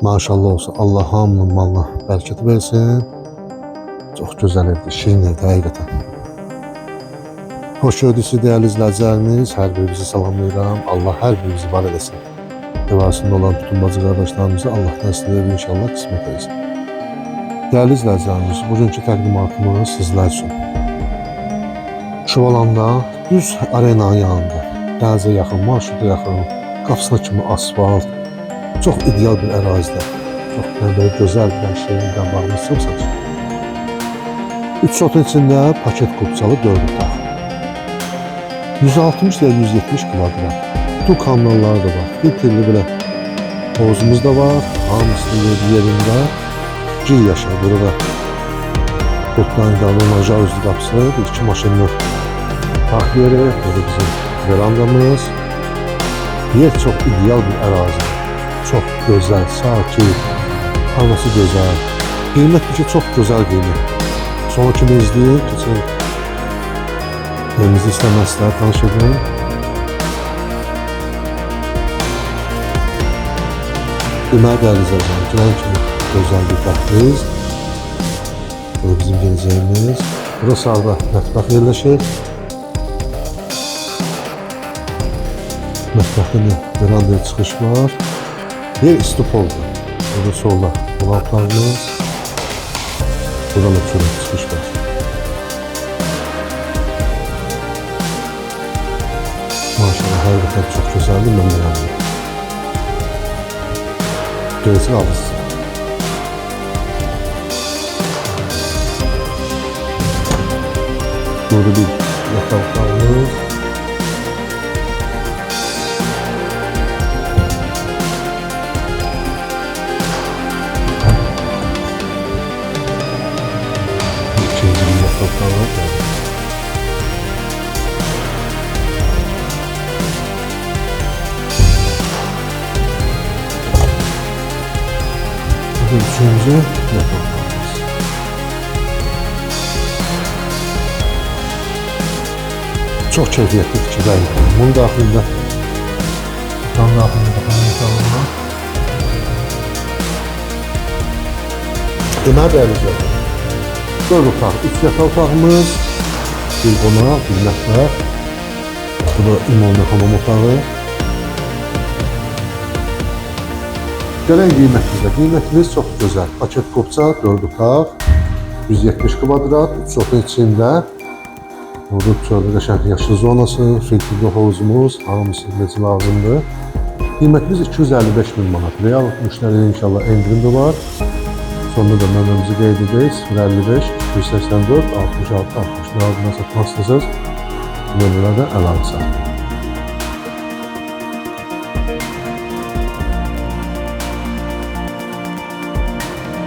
Maşallah olsun. Allah hamının malına bərəkət versin. Çox gözəl evdir, şirin evdir həqiqətən. Hoş gördük sizi değerli izləyicilərimiz. Hər birinizi salamlayıram. Allah hər birinizi var eləsin. Evasında olan bütün bacı qardaşlarımızı Allah nəsil edir inşallah qismət etsin. Değerli izləyicilərimiz, bugünkü təqdimatımız sizlər üçün. Şuvalanda, düz arenanın yanında, dənizə yaxın, marşruta yaxın, qapısına kimi asfalt, çox ideal bir ərazidə, çox böyle gözəl bir şeyindən bağımız çox saçır. 3 sotun içində paket qupçalı 4 otaq. 160 ile 170 kvadrat. Bütün kanalları da var. Filtrli belə havuzumuz da var. Hamısının yerində gil yaşar. Burada Kutlan Galona Javuzlu kapısı, bir iki maşınlı park yeri. Burada bizim verandamız. Yer çok ideal bir arazi. Çok güzel, sakin, havası güzel. Qiymət bir çok güzel qiymət. Sonra kimi izləyib, keçək. Evimizi istəməzlər, tanış edin. Deməli dəyərli izləyicilər, gələn kimi gözəl bir dəhliz. Bu bizim geleceğimiz. Burada sağda mətbəx yerləşir. Mətbəxdə verandaya çıxış var. Yer istipoldur. Burada solda dolaplarımız. Buradan da çörək çıxış var. Maşallah həqiqətən çox gözəldir, mən beğendim. Görəcək alırız. Burada bir yataqlarımız. İkinci bir yataqlar var. Üçüncü yatağımız. Çok keyfiyetli fikirler. Bunun daxilində tam daxilində yatağım var. Deməli dəyərli 4 otaq, 3 yataq otağımız, bir qonaq, bir mətbəx. Bu da ümumi hamam otağı. Gələn qiymətimiz çox gözəl. Paket qopça 4 otaq, 170 kvadrat, 3 otaq içində. Burada çöldə qəşəng yaşıl zonası, filtrli havuzumuz, hamısı necə lazımdır. Qiymətimiz 255 min manat. Real müştəriyə inşallah endirim var. Sonunda da nömrəmizi qeyd edək. 055 284 66 60 lazımda satmaq istəsəz nömrələrdən əlaqə saxlayın.